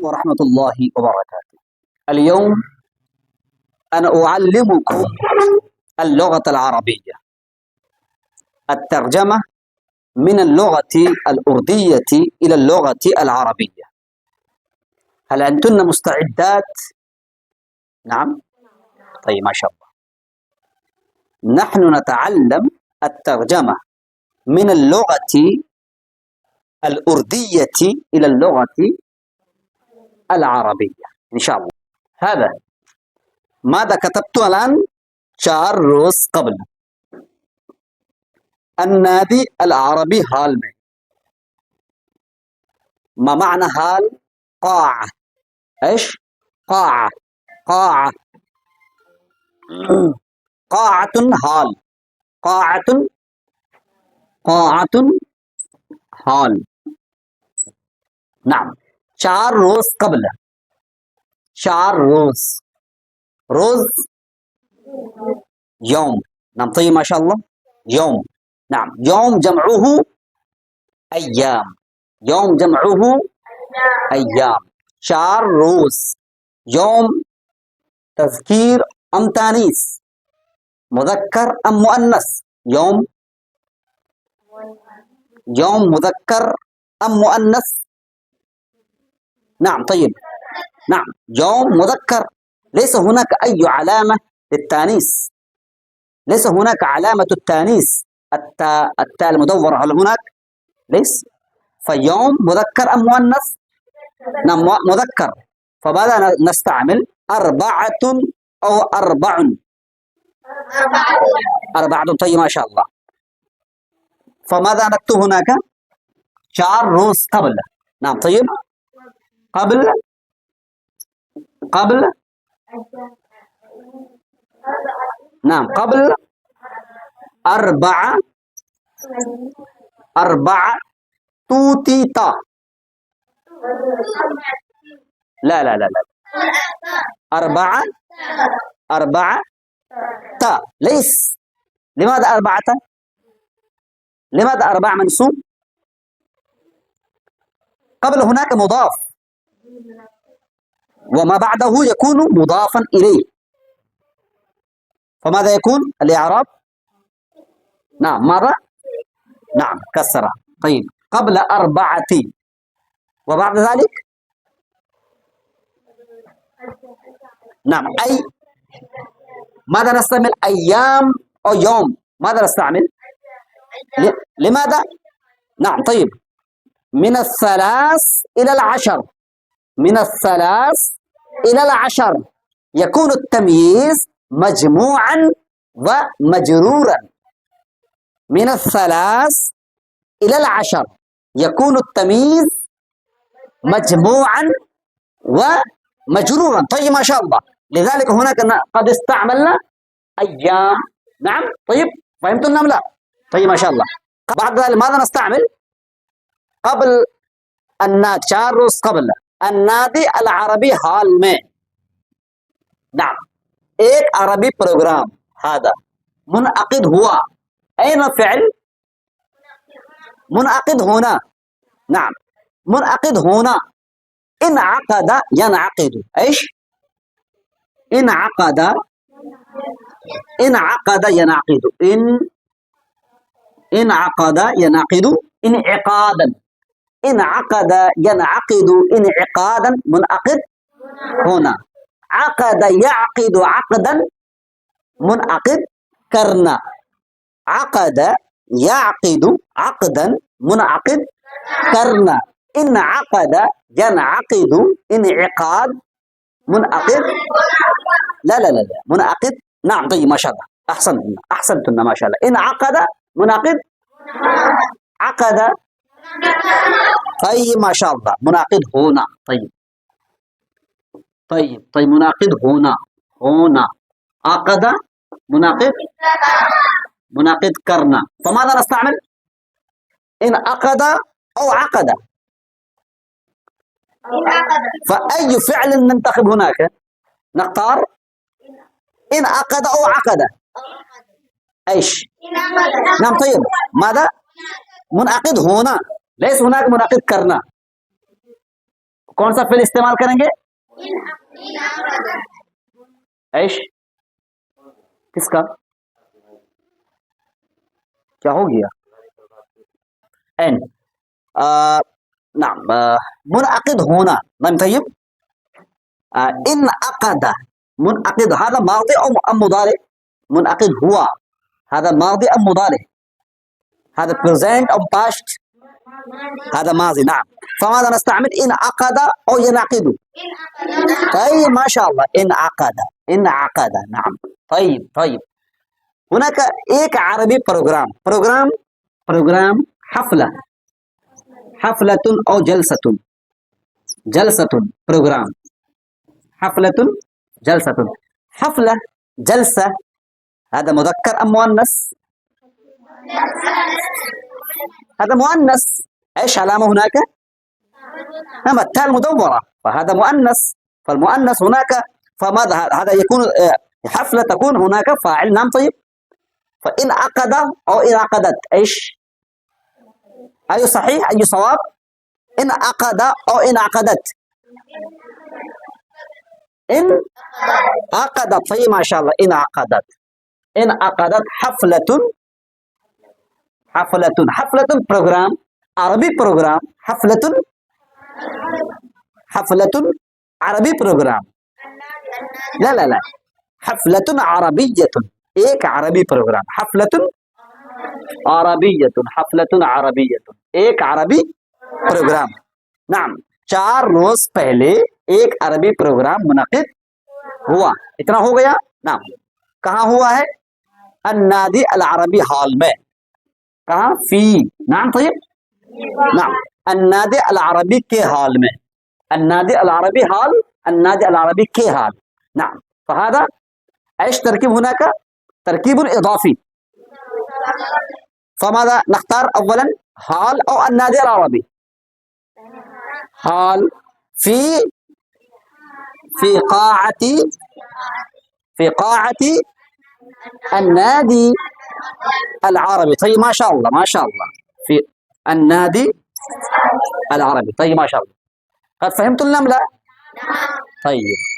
ورحمة الله وبركاته. اليوم أنا أعلمكم اللغة العربية، الترجمة من اللغة الأردية إلى اللغة العربية. هل أنتن مستعدات؟ نعم؟ طيب، ما شاء الله. نحن نتعلم الترجمة من اللغة الأردية إلى اللغة العربية إن شاء الله. هذا ماذا كتبت الآن 4 روز قبل. النادي العربي هال में. ما معنى هال؟ قاعة. ايش؟ قاعة. قاعة. قاعة هال. قاعة. قاعة هال. نعم. 4 روز قبل. 4 روز. روز يوم. نعم. طيب، ما شاء الله. يوم. نعم. يوم جمعه أيام. يوم جمعه أيام. 4 روز. يوم تذكير أم تانيث؟ مذكر أم مؤنث؟ يوم. يوم مذكر أم مؤنث؟ نعم. طيب. نعم. يوم مذكر. ليس هناك أي علامة للتانيث. ليس هناك علامة التانيث. التاء المدورة هل هناك؟ ليس. فيوم مذكر أم مؤنث؟ نعم، مذكر. فماذا نستعمل؟ 4 أو 4. 4. طيب، ما شاء الله. فماذا نكتب هناك؟ 4 روز قبل. نعم. طيب. قبل. قبل. نعم. قبل 4. 4 توتيتا. لا لا لا لا. 4. 4 تا. ليس. لماذا 4 تا؟ لماذا 4 منصوب؟ قبل هناك مضاف، وما بعده يكون مضافا إليه. فماذا يكون الإعراب؟ نعم. ماذا؟ نعم، كسر. طيب. قبل 4. وبعد ذلك؟ نعم. أي. ماذا نستعمل؟ أيام أو يوم؟ ماذا نستعمل؟ لماذا؟ نعم. طيب. من 3 إلى 10. من 3 إلى 10 يكون التمييز مجموعا ومجرورا. من 3 إلى 10 يكون التمييز مجموعا ومجرورا. طيب، ما شاء الله. لذلك هناك قد استعملنا أيام. نعم. طيب، فهمتم أم لا؟ طيب، ما شاء الله. بعد ذلك ماذا نستعمل؟ قبل 4 روز قبل. النادي العربي हाल में. نعم. एक अरबी प्रोग्राम هذا منعقد हुआ. أين فعل؟ منعقد هنا. نعم. منعقد هنا. انعقد ينعقد. ايش؟ انعقد. انعقد ينعقد. انعقد ينعقد انعقادا. انعقد ينعقد انعقادا. منعقد هنا. عقد يعقد عقدا. منعقد كرنا. عقد يعقد عقدا. منعقد كرنا. انعقد ينعقد انعقاد. منعقد. لا لا لا لا. منعقد. نعم. طيب، ما شاء الله. أحسنتن ما شاء الله. انعقد منعقد. عقد. طيب، ما شاء الله. منعقد هنا. طيب. طيب. طيب. منعقد هنا. هنا. عقد. منعقد. منعقد كرنا. فماذا نستعمل؟ إن عقد أو عقد. فأي فعل ننتخب هناك؟ نختار إن عقد أو عقد. ايش؟ نعم. طيب. ماذا؟ منعقد هنا. ليس هناك منعقد كرنا. कौन सा फिल इस्तेमाल करेंगे? ऐश किसका क्या हो गया? एन नाम मुनअकिद होना। नाम तय्यब इन अक़दा मुनअकिद هذا माज़ी أو मुदारिع मुनअकिद हुआ هذا माज़ी أم मुदारिع هذا present أو past هذا ماضي نعم فماذا نستعمل انعقد أو ينعقد طيب ما شاء الله انعقد نعم طيب هناك एक عربي प्रोग्राम حفلة أو جلسة प्रोग्राम حفلة جلسة هذا مذكر أم مؤنث؟ هذا مؤنث. ايش علامة هناك؟ نعم التاء المدورة فهذا مؤنث فالمؤنث هناك فماذا هذا يكون حفلة تكون هناك فاعل. نعم طيب فإن عقد أو إن عقدت ايش؟ أي صحيح أي صواب؟ إن عقد أو إن عقدت إن عقدت طيب ما شاء الله إن عقدت حفلة प्रोग्राम عربي प्रोग्राम حفلة عربي प्रोग्राम لا حفلة عربية एक عربي प्रोग्राम حفلة عربية एक عربी प्रोग्राम. नाम 4 रोज पहले एक अरबी प्रोग्राम मुनक़िद हुआ. इतना हो गया. नाम कहाँ हुआ है? अन्नादी अल अरबी हॉल में. कहाँ? फी. नाम طيب नाम अन्नादी अल अरबी के हॉल में. अन्नादी अल अरबी हॉल अन्नादी अल अरबी के हॉल. नाम فهذا ايش تركيب هناك؟ تركيب اضافي. فماذا نختار اولا हॉल او النادي العربي؟ हॉल في قاعة النادي العربي. طيب ما شاء الله في النادي العربي. طيب ما شاء الله. قد فهمتم النملة؟ طيب